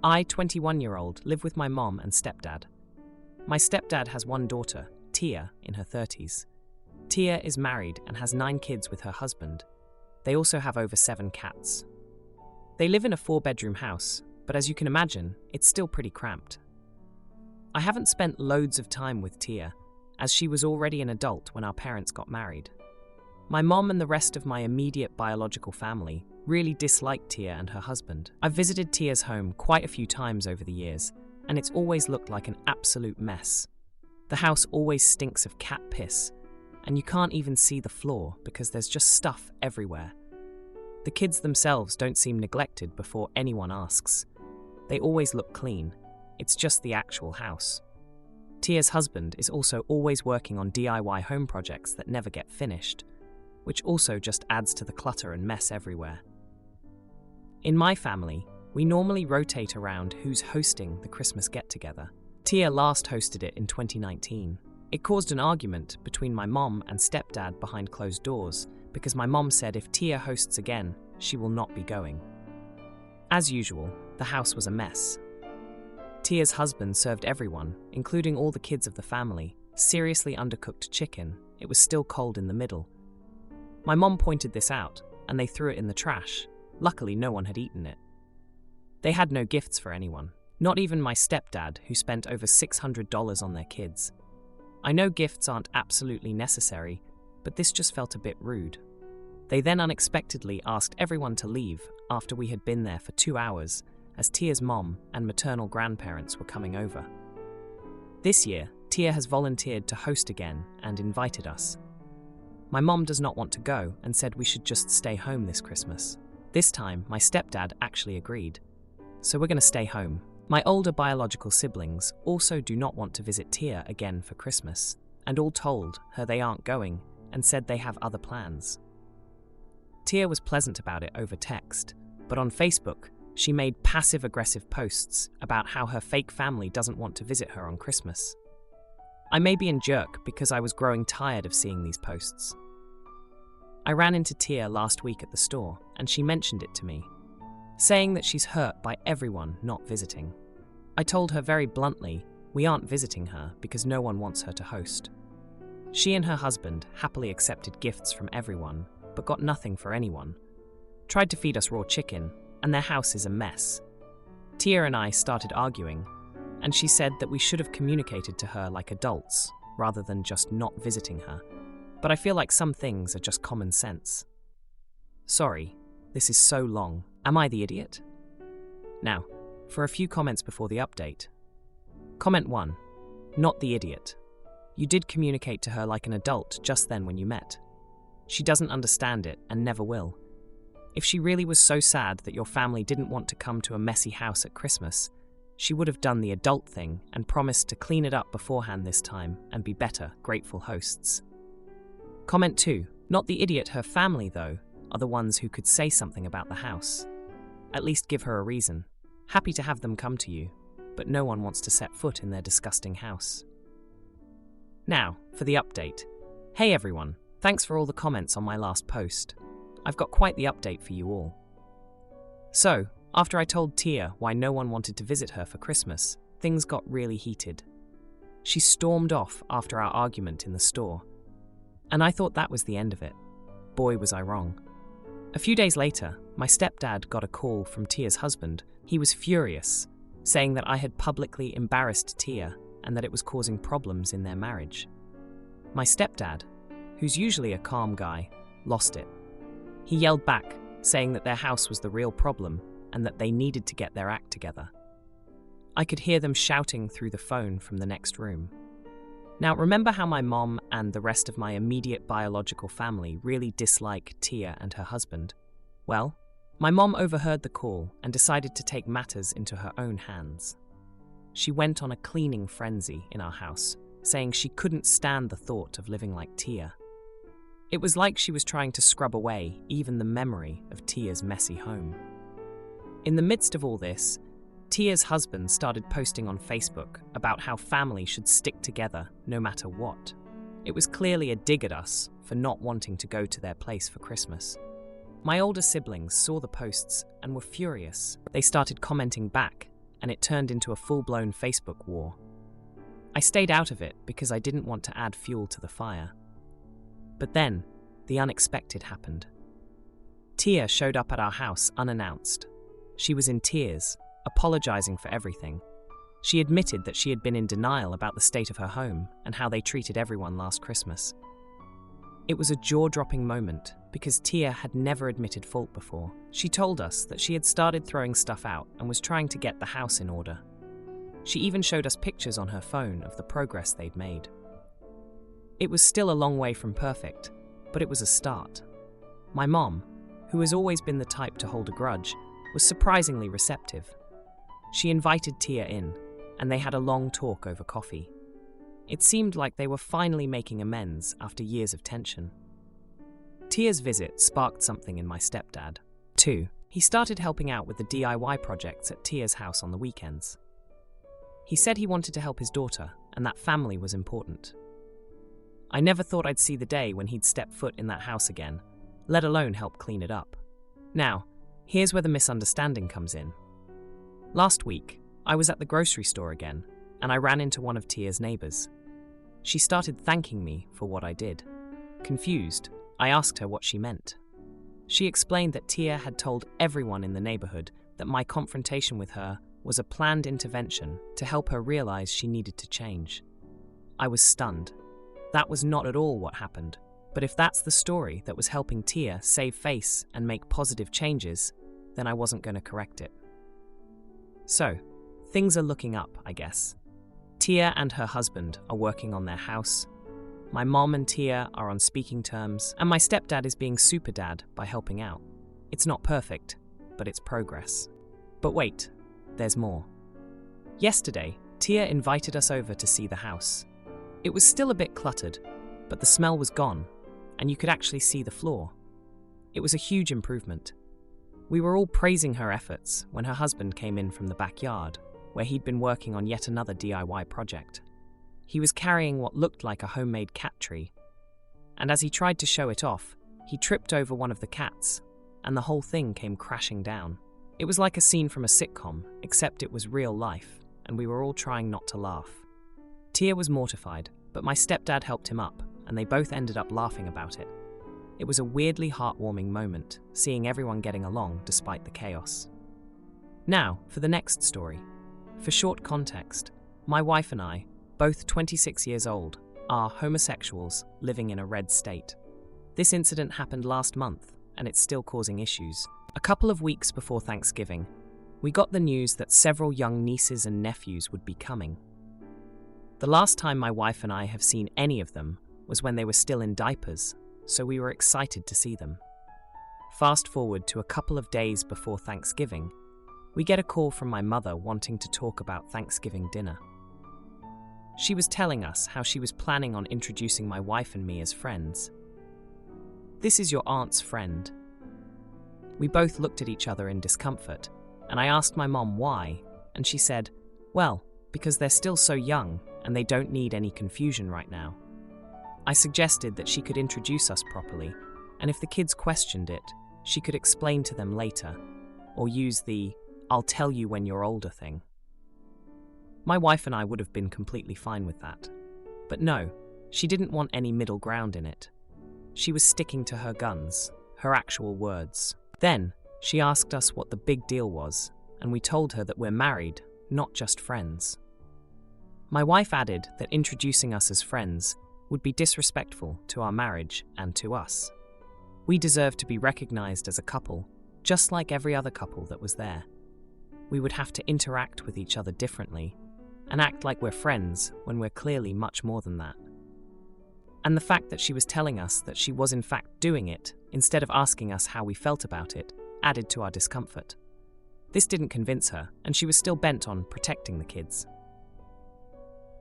I, 21-year-old, live with my mom and stepdad. My stepdad has one daughter, Tia, in her 30s. Tia is married and has 9 kids with her husband. They also have over 7 cats. They live in a 4-bedroom house, but as you can imagine, it's still pretty cramped. I haven't spent loads of time with Tia, as she was already an adult when our parents got married. My mom and the rest of my immediate biological family really dislike Tia and her husband. I've visited Tia's home quite a few times over the years, and it's always looked like an absolute mess. The house always stinks of cat piss, and you can't even see the floor because there's just stuff everywhere. The kids themselves don't seem neglected before anyone asks. They always look clean. It's just the actual house. Tia's husband is also always working on DIY home projects that never get finished, which also just adds to the clutter and mess everywhere. In my family, we normally rotate around who's hosting the Christmas get-together. Tia last hosted it in 2019. It caused an argument between my mom and stepdad behind closed doors because my mom said if Tia hosts again, she will not be going. As usual, the house was a mess. Tia's husband served everyone, including all the kids of the family, seriously undercooked chicken. It was still cold in the middle. My mom pointed this out, and they threw it in the trash. Luckily, no one had eaten it. They had no gifts for anyone, not even my stepdad, who spent over $600 on their kids. I know gifts aren't absolutely necessary, but this just felt a bit rude. They then unexpectedly asked everyone to leave after we had been there for 2 hours, as Tia's mom and maternal grandparents were coming over. This year, Tia has volunteered to host again and invited us. My mom does not want to go and said we should just stay home this Christmas. This time, my stepdad actually agreed. So we're going to stay home. My older biological siblings also do not want to visit Tia again for Christmas, and all told her they aren't going and said they have other plans. Tia was pleasant about it over text, but on Facebook, she made passive-aggressive posts about how her fake family doesn't want to visit her on Christmas. I may be a jerk because I was growing tired of seeing these posts. I ran into Tia last week at the store, and she mentioned it to me, saying that she's hurt by everyone not visiting. I told her very bluntly, we aren't visiting her because no one wants her to host. She and her husband happily accepted gifts from everyone, but got nothing for anyone. Tried to feed us raw chicken, and their house is a mess. Tia and I started arguing, and she said that we should have communicated to her like adults, rather than just not visiting her. But I feel like some things are just common sense. Sorry, this is so long. Am I the idiot? Now, for a few comments before the update. Comment 1. Not the idiot. You did communicate to her like an adult just then when you met. She doesn't understand it and never will. If she really was so sad that your family didn't want to come to a messy house at Christmas, she would have done the adult thing and promised to clean it up beforehand this time and be better, grateful hosts. Comment 2. Not the idiot. Her family, though, are the ones who could say something about the house. At least give her a reason. Happy to have them come to you, but no one wants to set foot in their disgusting house. Now, for the update. Hey everyone, thanks for all the comments on my last post. I've got quite the update for you all. So, after I told Tia why no one wanted to visit her for Christmas, things got really heated. She stormed off after our argument in the store. And I thought that was the end of it. Boy, was I wrong. A few days later, my stepdad got a call from Tia's husband. He was furious, saying that I had publicly embarrassed Tia and that it was causing problems in their marriage. My stepdad, who's usually a calm guy, lost it. He yelled back, saying that their house was the real problem and that they needed to get their act together. I could hear them shouting through the phone from the next room. Now, remember how my mom and the rest of my immediate biological family really dislike Tia and her husband? Well, my mom overheard the call and decided to take matters into her own hands. She went on a cleaning frenzy in our house, saying she couldn't stand the thought of living like Tia. It was like she was trying to scrub away even the memory of Tia's messy home. In the midst of all this, Tia's husband started posting on Facebook about how family should stick together no matter what. It was clearly a dig at us for not wanting to go to their place for Christmas. My older siblings saw the posts and were furious. They started commenting back, and it turned into a full-blown Facebook war. I stayed out of it because I didn't want to add fuel to the fire. But then, the unexpected happened. Tia showed up at our house unannounced. She was in tears, apologizing for everything. She admitted that she had been in denial about the state of her home and how they treated everyone last Christmas. It was a jaw-dropping moment because Tia had never admitted fault before. She told us that she had started throwing stuff out and was trying to get the house in order. She even showed us pictures on her phone of the progress they'd made. It was still a long way from perfect, but it was a start. My mom, who has always been the type to hold a grudge, was surprisingly receptive. She invited Tia in, and they had a long talk over coffee. It seemed like they were finally making amends after years of tension. Tia's visit sparked something in my stepdad. 2. He started helping out with the DIY projects at Tia's house on the weekends. He said he wanted to help his daughter, and that family was important. I never thought I'd see the day when he'd step foot in that house again, let alone help clean it up. Now, here's where the misunderstanding comes in. Last week, I was at the grocery store again, and I ran into one of Tia's neighbors. She started thanking me for what I did. Confused, I asked her what she meant. She explained that Tia had told everyone in the neighborhood that my confrontation with her was a planned intervention to help her realize she needed to change. I was stunned. That was not at all what happened, but if that's the story that was helping Tia save face and make positive changes, then I wasn't going to correct it. So, things are looking up, I guess. Tia and her husband are working on their house. My mom and Tia are on speaking terms, and my stepdad is being super dad by helping out. It's not perfect, but it's progress. But wait, there's more. Yesterday, Tia invited us over to see the house. It was still a bit cluttered, but the smell was gone, and you could actually see the floor. It was a huge improvement. We were all praising her efforts when her husband came in from the backyard, where he'd been working on yet another DIY project. He was carrying what looked like a homemade cat tree, and as he tried to show it off, he tripped over one of the cats, and the whole thing came crashing down. It was like a scene from a sitcom, except it was real life, and we were all trying not to laugh. Tia was mortified, but my stepdad helped him up, and they both ended up laughing about it. It was a weirdly heartwarming moment, seeing everyone getting along despite the chaos. Now, for the next story. For short context, my wife and I, both 26 years old, are homosexuals living in a red state. This incident happened last month, and it's still causing issues. A couple of weeks before Thanksgiving, we got the news that several young nieces and nephews would be coming. The last time my wife and I have seen any of them was when they were still in diapers, so we were excited to see them. Fast forward to a couple of days before Thanksgiving, we get a call from my mother wanting to talk about Thanksgiving dinner. She was telling us how she was planning on introducing my wife and me as friends. "This is your aunt's friend." We both looked at each other in discomfort, and I asked my mom why, and she said, "Well, because they're still so young and they don't need any confusion right now." I suggested that she could introduce us properly, and if the kids questioned it, she could explain to them later, or use the "I'll tell you when you're older" thing. My wife and I would have been completely fine with that. But no, she didn't want any middle ground in it. She was sticking to her guns, her actual words. Then, she asked us what the big deal was, and we told her that we're married, not just friends. My wife added that introducing us as friends would be disrespectful to our marriage and to us. We deserve to be recognized as a couple, just like every other couple that was there. We would have to interact with each other differently and act like we're friends when we're clearly much more than that. And the fact that she was telling us that she was in fact doing it, instead of asking us how we felt about it, added to our discomfort. This didn't convince her, and she was still bent on protecting the kids.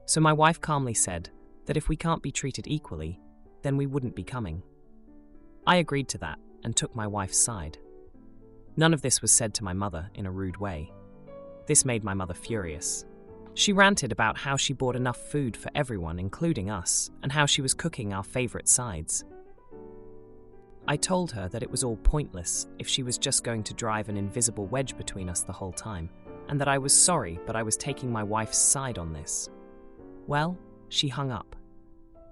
So my wife calmly said that if we can't be treated equally, then we wouldn't be coming. I agreed to that and took my wife's side. None of this was said to my mother in a rude way. This made my mother furious. She ranted about how she bought enough food for everyone, including us, and how she was cooking our favorite sides. I told her that it was all pointless if she was just going to drive an invisible wedge between us the whole time, and that I was sorry, but I was taking my wife's side on this. Well, she hung up.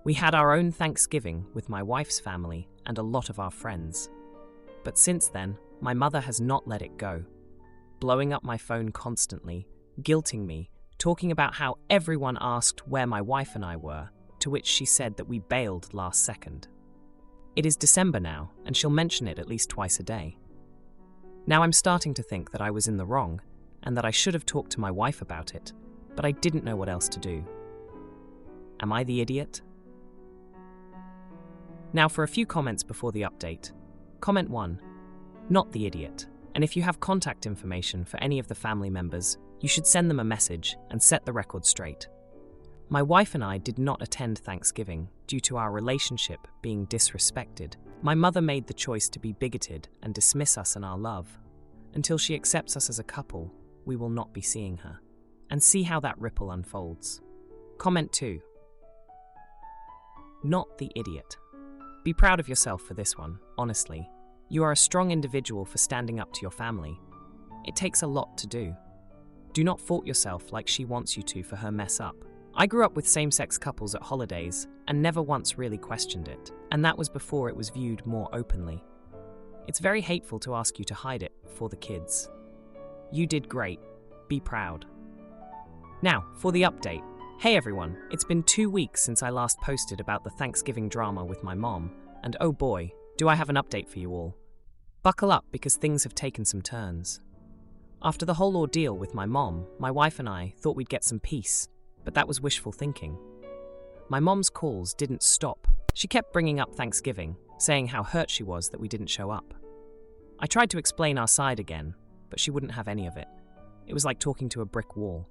We had our own Thanksgiving with my wife's family and a lot of our friends. But since then, my mother has not let it go, blowing up my phone constantly, guilting me, talking about how everyone asked where my wife and I were, to which she said that we bailed last second. It is December now, and she'll mention it at least twice a day. Now I'm starting to think that I was in the wrong, and that I should have talked to my wife about it, but I didn't know what else to do. Am I the idiot? Now for a few comments before the update. Comment 1. Not the idiot. And if you have contact information for any of the family members, you should send them a message and set the record straight. My wife and I did not attend Thanksgiving due to our relationship being disrespected. My mother made the choice to be bigoted and dismiss us and our love. Until she accepts us as a couple, we will not be seeing her. And see how that ripple unfolds. Comment 2. Not the idiot. Be proud of yourself for this one, honestly. You are a strong individual for standing up to your family. It takes a lot to do. Do not fault yourself like she wants you to for her mess up. I grew up with same-sex couples at holidays and never once really questioned it, and that was before it was viewed more openly. It's very hateful to ask you to hide it for the kids. You did great. Be proud. Now, for the update. Hey everyone, it's been 2 weeks since I last posted about the Thanksgiving drama with my mom, and oh boy, do I have an update for you all. Buckle up because things have taken some turns. After the whole ordeal with my mom, my wife and I thought we'd get some peace, but that was wishful thinking. My mom's calls didn't stop. She kept bringing up Thanksgiving, saying how hurt she was that we didn't show up. I tried to explain our side again, but she wouldn't have any of it. It was like talking to a brick wall.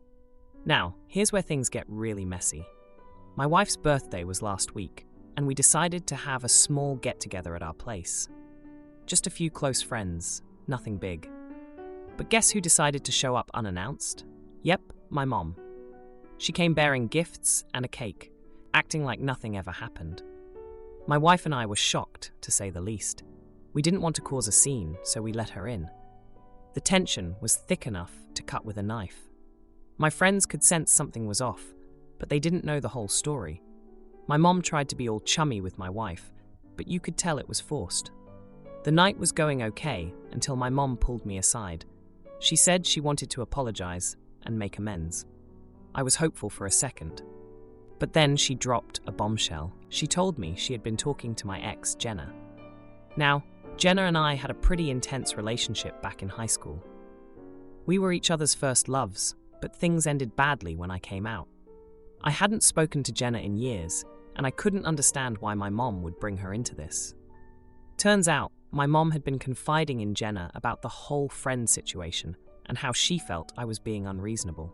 Now, here's where things get really messy. My wife's birthday was last week, and we decided to have a small get-together at our place. Just a few close friends, nothing big. But guess who decided to show up unannounced? Yep, my mom. She came bearing gifts and a cake, acting like nothing ever happened. My wife and I were shocked, to say the least. We didn't want to cause a scene, so we let her in. The tension was thick enough to cut with a knife. My friends could sense something was off, but they didn't know the whole story. My mom tried to be all chummy with my wife, but you could tell it was forced. The night was going okay until my mom pulled me aside. She said she wanted to apologize and make amends. I was hopeful for a second. But then she dropped a bombshell. She told me she had been talking to my ex, Jenna. Now, Jenna and I had a pretty intense relationship back in high school. We were each other's first loves, but things ended badly when I came out. I hadn't spoken to Jenna in years, and I couldn't understand why my mom would bring her into this. Turns out, my mom had been confiding in Jenna about the whole friend situation and how she felt I was being unreasonable.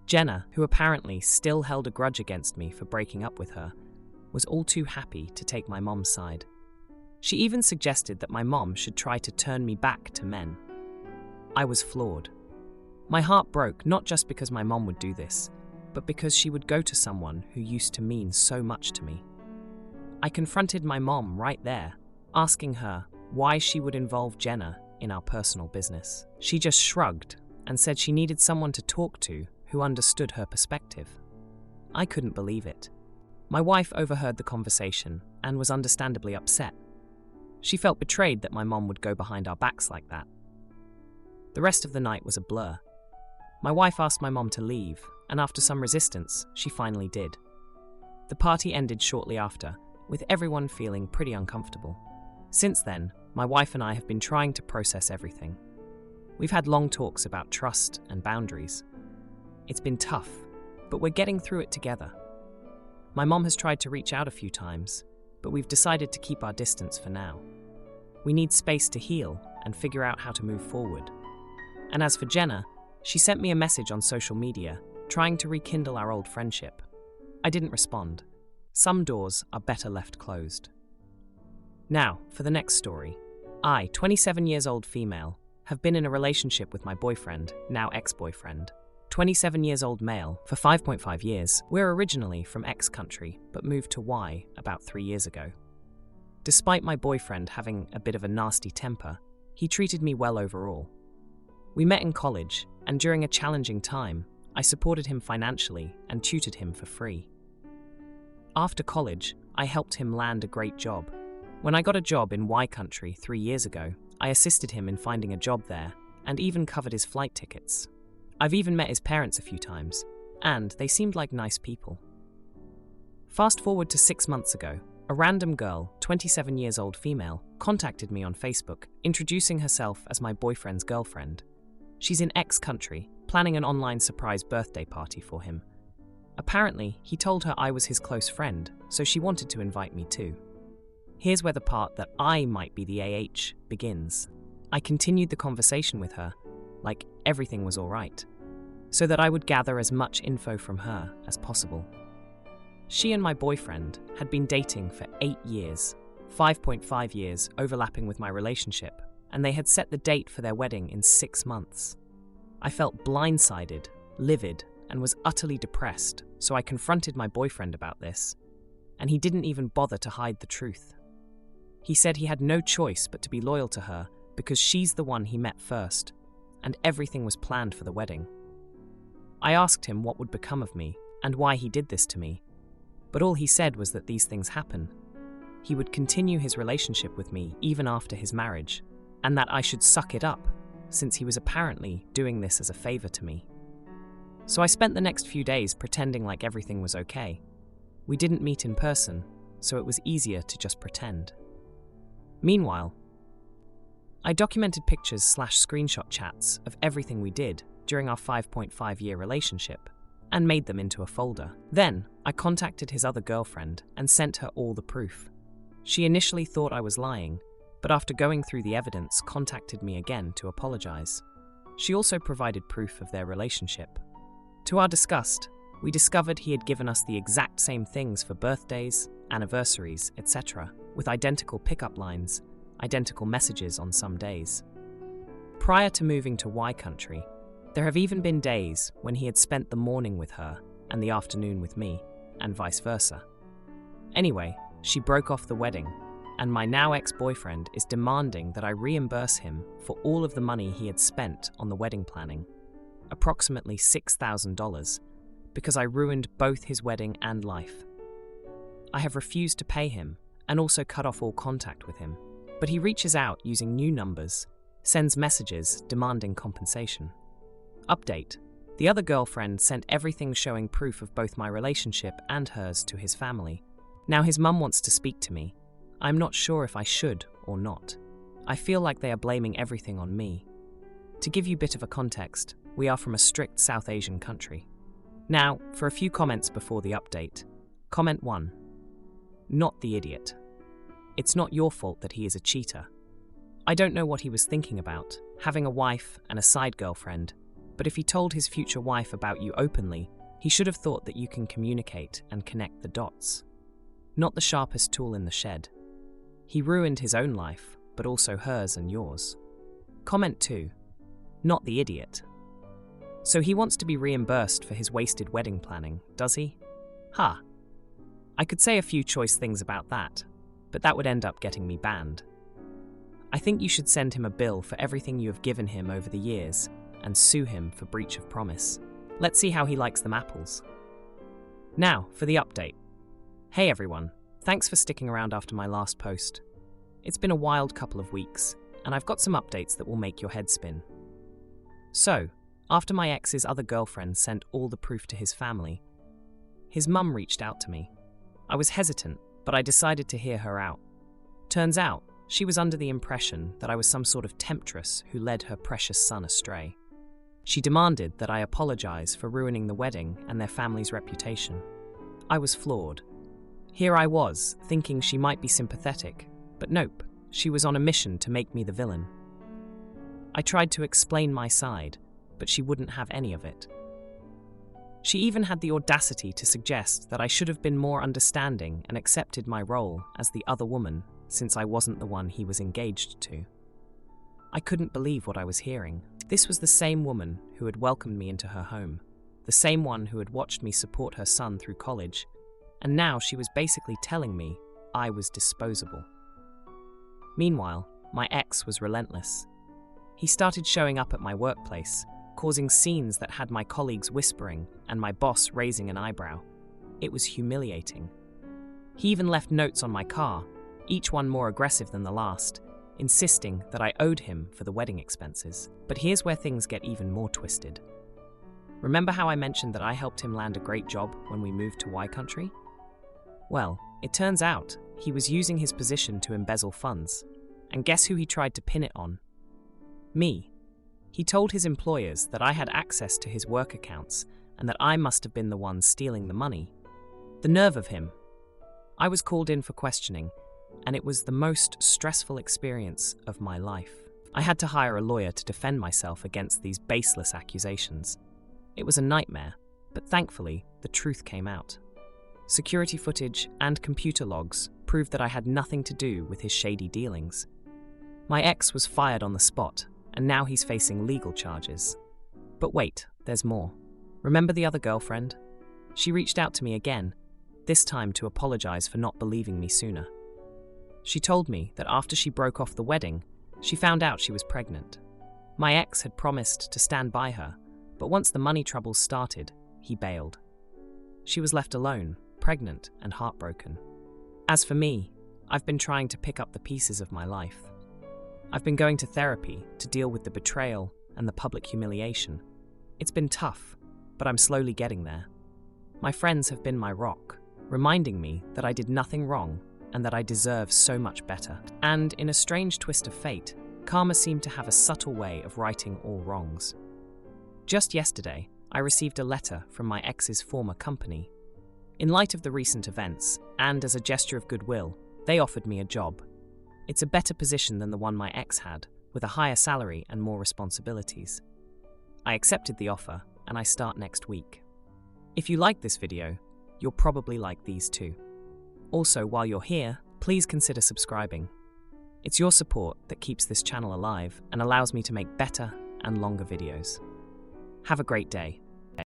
Jenna, who apparently still held a grudge against me for breaking up with her, was all too happy to take my mom's side. She even suggested that my mom should try to turn me back to men. I was floored. My heart broke not just because my mom would do this, but because she would go to someone who used to mean so much to me. I confronted my mom right there, asking her why she would involve Jenna in our personal business. She just shrugged and said she needed someone to talk to who understood her perspective. I couldn't believe it. My wife overheard the conversation and was understandably upset. She felt betrayed that my mom would go behind our backs like that. The rest of the night was a blur. My wife asked my mom to leave, and after some resistance, she finally did. The party ended shortly after, with everyone feeling pretty uncomfortable. Since then, my wife and I have been trying to process everything. We've had long talks about trust and boundaries. It's been tough, but we're getting through it together. My mom has tried to reach out a few times, but we've decided to keep our distance for now. We need space to heal and figure out how to move forward. And as for Jenna, she sent me a message on social media, trying to rekindle our old friendship. I didn't respond. Some doors are better left closed. Now, for the next story. I, 27 years old female, have been in a relationship with my boyfriend, now ex-boyfriend. 27 years old male, for 5.5 years. We're originally from X country, but moved to Y about 3 years ago. Despite my boyfriend having a bit of a nasty temper, he treated me well overall. We met in college, and during a challenging time, I supported him financially and tutored him for free. After college, I helped him land a great job. When I got a job in Y country 3 years ago, I assisted him in finding a job there and even covered his flight tickets. I've even met his parents a few times, and they seemed like nice people. Fast forward to 6 months ago, a random girl, 27 years old female, contacted me on Facebook, introducing herself as my boyfriend's girlfriend. She's in X country, planning an online surprise birthday party for him. Apparently, he told her I was his close friend, so she wanted to invite me too. Here's where the part that I might be the AH begins. I continued the conversation with her, like everything was all right, so that I would gather as much info from her as possible. She and my boyfriend had been dating for 8 years, 5.5 years overlapping with my relationship, and they had set the date for their wedding in 6 months. I felt blindsided, livid, and was utterly depressed, so I confronted my boyfriend about this, and he didn't even bother to hide the truth. He said he had no choice but to be loyal to her because she's the one he met first, and everything was planned for the wedding. I asked him what would become of me and why he did this to me, but all he said was that these things happen. He would continue his relationship with me even after his marriage, and that I should suck it up, since he was apparently doing this as a favor to me. So I spent the next few days pretending like everything was okay. We didn't meet in person, so it was easier to just pretend. Meanwhile, I documented pictures/screenshot chats of everything we did during our 5.5-year relationship and made them into a folder. Then, I contacted his other girlfriend and sent her all the proof. She initially thought I was lying, but after going through the evidence, contacted me again to apologize. She also provided proof of their relationship. To our disgust, we discovered he had given us the exact same things for birthdays, anniversaries, etc., with identical pickup lines, identical messages on some days. Prior to moving to Y country, there have even been days when he had spent the morning with her and the afternoon with me, and vice versa. Anyway, she broke off the wedding, and my now ex-boyfriend is demanding that I reimburse him for all of the money he had spent on the wedding planning, approximately $6,000, because I ruined both his wedding and life. I have refused to pay him and also cut off all contact with him, but he reaches out using new numbers, sends messages demanding compensation. Update: the other girlfriend sent everything showing proof of both my relationship and hers to his family. Now his mum wants to speak to me. I'm not sure if I should or not. I feel like they are blaming everything on me. To give you a bit of a context, we are from a strict South Asian country. Now, for a few comments before the update. Comment 1. Not the idiot. It's not your fault that he is a cheater. I don't know what he was thinking about, having a wife and a side girlfriend, but if he told his future wife about you openly, he should have thought that you can communicate and connect the dots. Not the sharpest tool in the shed. He ruined his own life, but also hers and yours. Comment 2. Not the idiot. So he wants to be reimbursed for his wasted wedding planning, does he? Ha! I could say a few choice things about that, but that would end up getting me banned. I think you should send him a bill for everything you have given him over the years and sue him for breach of promise. Let's see how he likes them apples. Now, for the update. Hey everyone, thanks for sticking around after my last post. It's been a wild couple of weeks, and I've got some updates that will make your head spin. So, after my ex's other girlfriend sent all the proof to his family, his mum reached out to me. I was hesitant, but I decided to hear her out. Turns out, she was under the impression that I was some sort of temptress who led her precious son astray. She demanded that I apologize for ruining the wedding and their family's reputation. I was floored. Here I was, thinking she might be sympathetic, but nope, she was on a mission to make me the villain. I tried to explain my side, but she wouldn't have any of it. She even had the audacity to suggest that I should have been more understanding and accepted my role as the other woman, since I wasn't the one he was engaged to. I couldn't believe what I was hearing. This was the same woman who had welcomed me into her home, the same one who had watched me support her son through college, and now she was basically telling me I was disposable. Meanwhile, my ex was relentless. He started showing up at my workplace, causing scenes that had my colleagues whispering and my boss raising an eyebrow. It was humiliating. He even left notes on my car, each one more aggressive than the last, insisting that I owed him for the wedding expenses. But here's where things get even more twisted. Remember how I mentioned that I helped him land a great job when we moved to Y Country? Well, it turns out he was using his position to embezzle funds. And guess who he tried to pin it on? Me. He told his employers that I had access to his work accounts and that I must have been the one stealing the money. The nerve of him. I was called in for questioning, and it was the most stressful experience of my life. I had to hire a lawyer to defend myself against these baseless accusations. It was a nightmare, but thankfully, the truth came out. Security footage and computer logs proved that I had nothing to do with his shady dealings. My ex was fired on the spot, and now he's facing legal charges. But wait, there's more. Remember the other girlfriend? She reached out to me again, this time to apologize for not believing me sooner. She told me that after she broke off the wedding, she found out she was pregnant. My ex had promised to stand by her, but once the money troubles started, he bailed. She was left alone, pregnant and heartbroken. As for me, I've been trying to pick up the pieces of my life. I've been going to therapy to deal with the betrayal and the public humiliation. It's been tough, but I'm slowly getting there. My friends have been my rock, reminding me that I did nothing wrong and that I deserve so much better. And in a strange twist of fate, karma seemed to have a subtle way of righting all wrongs. Just yesterday, I received a letter from my ex's former company. In light of the recent events, and as a gesture of goodwill, they offered me a job. It's a better position than the one my ex had, with a higher salary and more responsibilities. I accepted the offer, and I start next week. If you like this video, you'll probably like these too. Also, while you're here, please consider subscribing. It's your support that keeps this channel alive and allows me to make better and longer videos. Have a great day.